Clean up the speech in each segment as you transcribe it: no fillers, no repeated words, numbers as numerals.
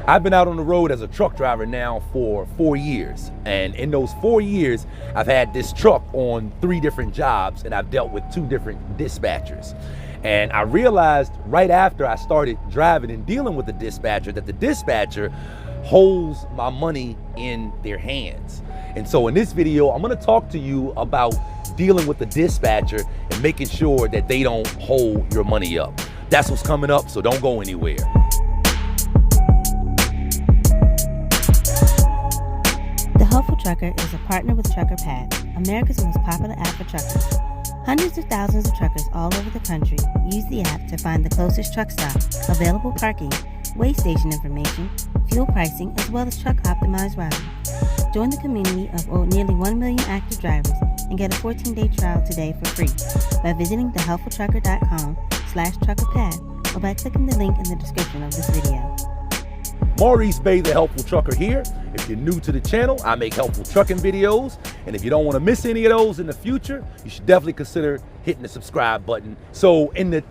I've been out on the road as a truck driver now for 4 years. And in those 4 years, I've had this truck on 3 different jobs, and I've dealt with 2 different dispatchers. And I realized right after I started driving and dealing with the dispatcher that the dispatcher holds my money in their hands. And so in this video, I'm gonna talk to you about dealing with the dispatcher and making sure that they don't hold your money up. That's what's coming up, so don't go anywhere. The Helpful Trucker is a partner with Trucker Path, America's most popular app for truckers. Hundreds of thousands of truckers all over the country use the app to find the closest truck stop, available parking, weigh station information, fuel pricing, as well as truck-optimized routing. Join the community of nearly 1 million active drivers and get a 14-day trial today for free by visiting thehelpfultrucker.com/truckerpath or by clicking the link in the description of this video. Maurice Bay, the Helpful Trucker here. If you're new to the channel, I make helpful trucking videos. And if you don't want to miss any of those in the future, you should definitely consider hitting the subscribe button. So in the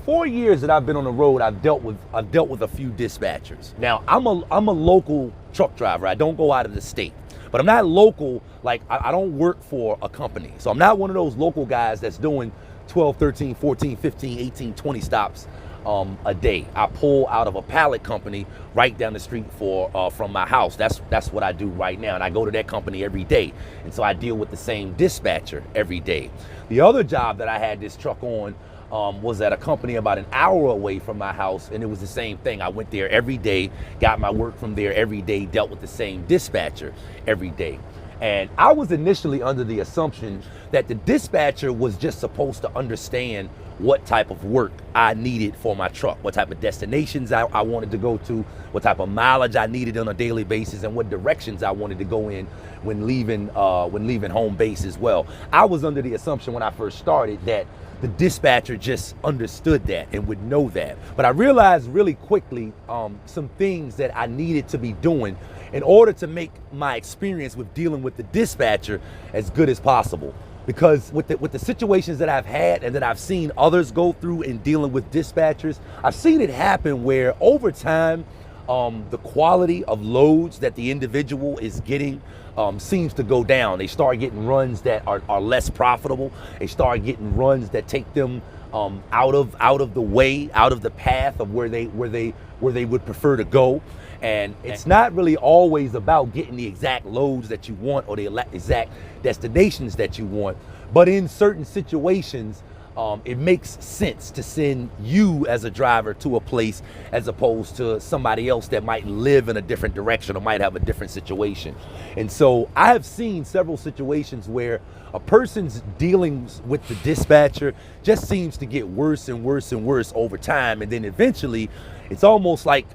4 years that I've been on the road, I've dealt with a few dispatchers. Now, I'm a local truck driver. I don't go out of the state. But I'm not local, like I don't work for a company. So I'm not one of those local guys that's doing 12, 13, 14, 15, 18, 20 stops a day. I pull out of a pallet company right down the street from my house. That's what I do right now, and I go to that company every day, and so I deal with the same dispatcher every day. The other job that I had this truck on was at a company about an hour away from my house, and it was the same thing. I went there every day, got my work from there every day, dealt with the same dispatcher every day. And I was initially under the assumption that the dispatcher was just supposed to understand what type of work I needed for my truck, what type of destinations I wanted to go to, what type of mileage I needed on a daily basis, and what directions I wanted to go in when leaving home base as well. I was under the assumption when I first started that the dispatcher just understood that and would know that. But I realized really quickly some things that I needed to be doing in order to make my experience with dealing with the dispatcher as good as possible. Because with the situations that I've had and that I've seen others go through in dealing with dispatchers, I've seen it happen where over time, the quality of loads that the individual is getting seems to go down. They start getting runs that are less profitable. They start getting runs that take them out of the way, out of the path of where they would prefer to go. And it's not really always about getting the exact loads that you want or the exact destinations that you want. But in certain situations, it makes sense to send you as a driver to a place as opposed to somebody else that might live in a different direction or might have a different situation. And so I have seen several situations where a person's dealings with the dispatcher just seems to get worse and worse and worse over time. And then eventually it's almost like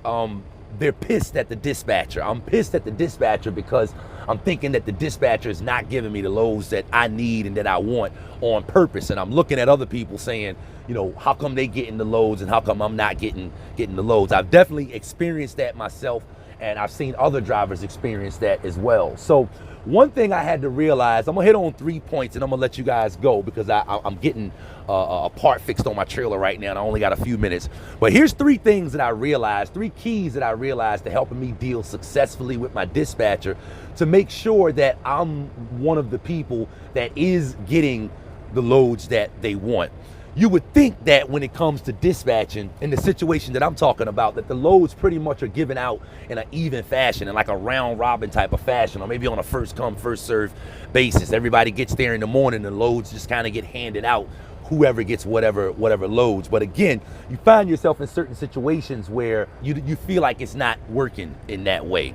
they're pissed at the dispatcher. I'm pissed at the dispatcher because I'm thinking that the dispatcher is not giving me the loads that I need and that I want on purpose. And I'm looking at other people saying, you know, how come they getting the loads and how come I'm not getting the loads? I've definitely experienced that myself, and I've seen other drivers experience that as well. So one thing I had to realize, I'm gonna hit on 3 points and I'm gonna let you guys go because I'm getting a part fixed on my trailer right now and I only got a few minutes. But here's 3 things that I realized, 3 keys that I realized to helping me deal successfully with my dispatcher to make sure that I'm one of the people that is getting the loads that they want. You would think that when it comes to dispatching, in the situation that I'm talking about, that the loads pretty much are given out in an even fashion, in like a round robin type of fashion, or maybe on a first come, first serve basis. Everybody gets there in the morning, the loads just kind of get handed out, whoever gets whatever loads. But again, you find yourself in certain situations where you feel like it's not working in that way.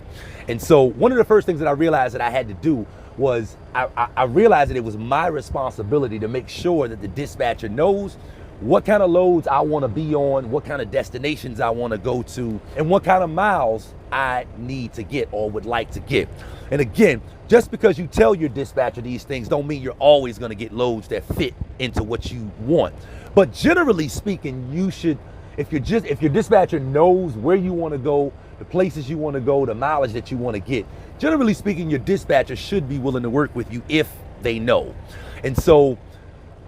And so one of the first things that I realized that I had to do was I realized that it was my responsibility to make sure that the dispatcher knows what kind of loads I want to be on, what kind of destinations I want to go to, and what kind of miles I need to get or would like to get. And again, just because you tell your dispatcher these things don't mean you're always going to get loads that fit into what you want. But generally speaking, you should, if your dispatcher knows where you want to go, the places you want to go, the mileage that you want to get, generally speaking, your dispatcher should be willing to work with you if they know. And so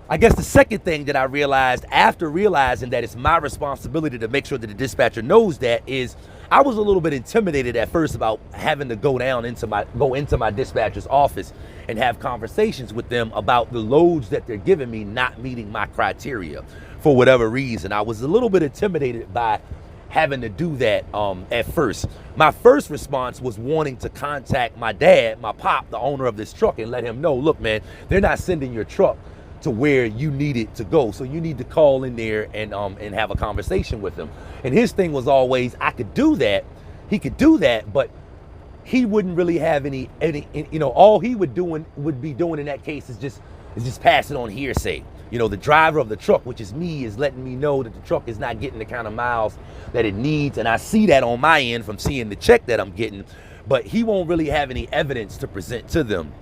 I guess the second thing that I realized after realizing that it's my responsibility to make sure that the dispatcher knows that is I was a little bit intimidated at first about having to go into my dispatcher's office and have conversations with them about the loads that they're giving me not meeting my criteria for whatever reason. I was a little bit intimidated by having to do that at first. My first response was wanting to contact my dad, my pop, the owner of this truck, and let him know, look, man, they're not sending your truck to where you need it to go. So you need to call in there and have a conversation with him. And his thing was always, I could do that. He could do that, but he wouldn't really have any all he would be doing in that case is just passing on hearsay. The driver of the truck, which is me, is letting me know that the truck is not getting the kind of miles that it needs. And I see that on my end from seeing the check that I'm getting, but he won't really have any evidence to present to them,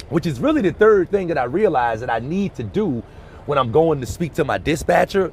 which is really the third thing that I realized that I need to do when I'm going to speak to my dispatcher,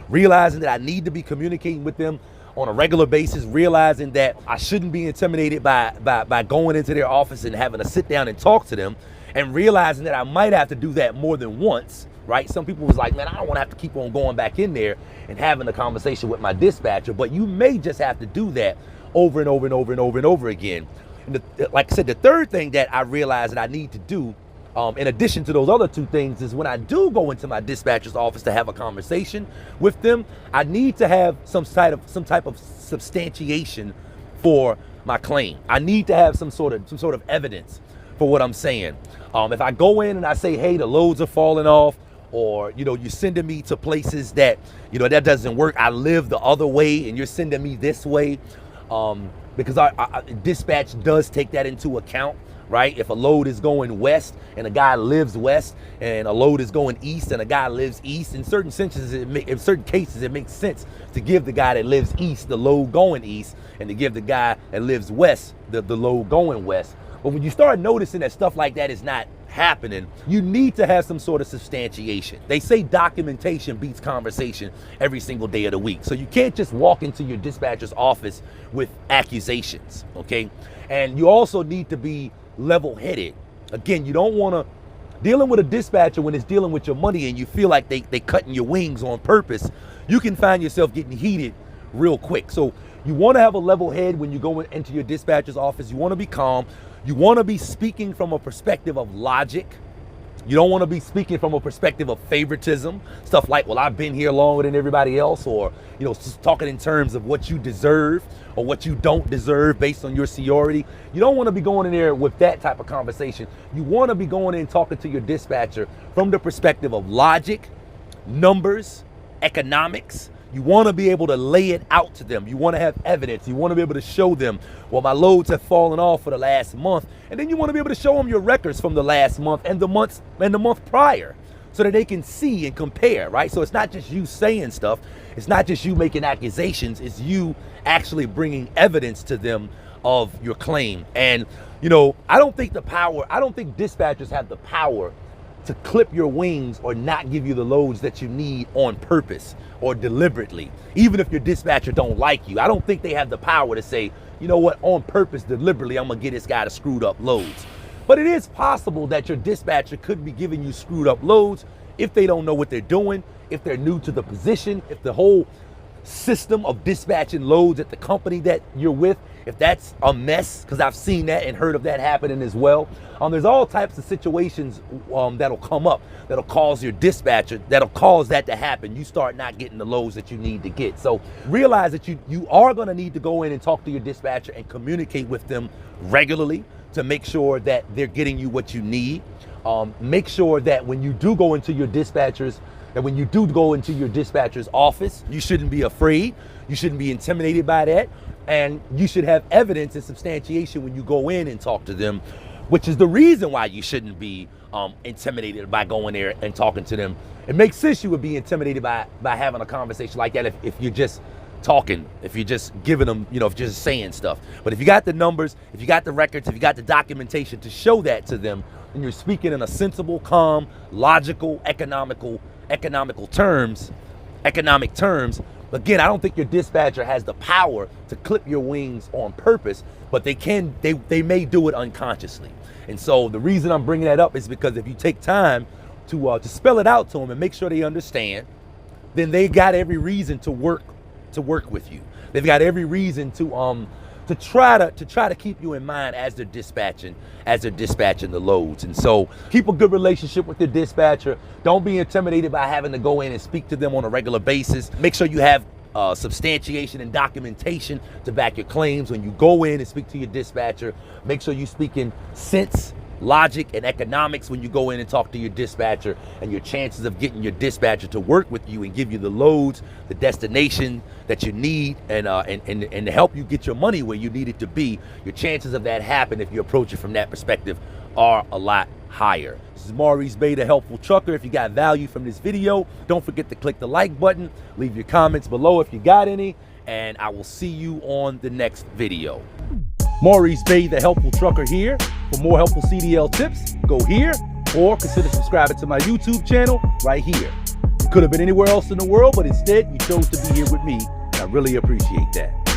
realizing that I need to be communicating with them on a regular basis, realizing that I shouldn't be intimidated by going into their office and having to sit down and talk to them, and realizing that I might have to do that more than once, right? Some people was like, man, I don't want to have to keep on going back in there and having a conversation with my dispatcher, but you may just have to do that over and over and over and over and over again. And like I said, the third thing that I realized that I need to do, in addition to those other two things, is when I do go into my dispatcher's office to have a conversation with them, I need to have some type of substantiation for my claim. I need to have some sort of evidence for what I'm saying. If I go in and I say, hey, the loads are falling off, or you're sending me to places that that doesn't work. I live the other way and you're sending me this way. Because our dispatch does take that into account, right? If a load is going west and a guy lives west, and a load is going east and a guy lives east, in certain cases it makes sense to give the guy that lives east the load going east, and to give the guy that lives west the load going west. But when you start noticing that stuff like that is not happening, you need to have some sort of substantiation. They say documentation beats conversation every single day of the week. So you can't just walk into your dispatcher's office with accusations, okay? And you also need to be level-headed. Again, you don't want to dealing with a dispatcher when it's dealing with your money and you feel like they cutting your wings on purpose. You can find yourself getting heated real quick. So you want to have a level head when you go into your dispatcher's office. You want to be calm. You want to be speaking from a perspective of logic. You don't want to be speaking from a perspective of favoritism. Stuff like, well, I've been here longer than everybody else, or, just talking in terms of what you deserve or what you don't deserve based on your seniority. You don't want to be going in there with that type of conversation. You want to be going in talking to your dispatcher from the perspective of logic, numbers, economics. You want to be able to lay it out to them. You want to have evidence. You want to be able to show them, well, my loads have fallen off for the last month. And then you want to be able to show them your records from the last month and the month prior, so that they can see and compare, right? So it's not just you saying stuff. It's not just you making accusations. It's you actually bringing evidence to them of your claim. And, I don't think dispatchers have the power to clip your wings or not give you the loads that you need on purpose or deliberately. Even if your dispatcher don't like you, I don't think they have the power to say, you know what, on purpose, deliberately, I'm gonna get this guy to screwed up loads. But it is possible that your dispatcher could be giving you screwed up loads if they don't know what they're doing, if they're new to the position, if the whole system of dispatching loads at the company that you're with, if that's a mess, because I've seen that and heard of that happening as well. There's all types of situations that'll come up that'll cause your dispatcher, that'll cause that to happen. You start not getting the loads that you need to get. So realize that you are going to need to go in and talk to your dispatcher and communicate with them regularly to make sure that they're getting you what you need. Make sure that when you do go into your dispatcher's office, you shouldn't be afraid. You shouldn't be intimidated by that. And you should have evidence and substantiation when you go in and talk to them, which is the reason why you shouldn't be intimidated by going there and talking to them. It makes sense you would be intimidated by having a conversation like that if you're just talking, if you're just giving them, if you're just saying stuff. But if you got the numbers, if you got the records, if you got the documentation to show that to them, and you're speaking in a sensible, calm, logical, economic terms, again, I don't think your dispatcher has the power to clip your wings on purpose, but they may do it unconsciously. And so the reason I'm bringing that up is because if you take time to spell it out to them and make sure they understand, then they got every reason to work with you. They've got every reason to try to keep you in mind as they're dispatching the loads. And so keep a good relationship with your dispatcher. Don't be intimidated by having to go in and speak to them on a regular basis. Make sure you have substantiation and documentation to back your claims when you go in and speak to your dispatcher. Make sure you speak in sense, logic, and economics when you go in and talk to your dispatcher, and your chances of getting your dispatcher to work with you and give you the loads, the destination that you need, and to help you get your money where you need it to be, your chances of that happen if you approach it from that perspective are a lot higher. This is Maurice Bay, the Helpful Trucker. If you got value from this video, don't forget to click the like button, leave your comments below if you got any, and I will see you on the next video. Maurice Bay, the Helpful Trucker here. For more helpful CDL tips, go here, or consider subscribing to my YouTube channel right here. You could have been anywhere else in the world, but instead you chose to be here with me, and I really appreciate that.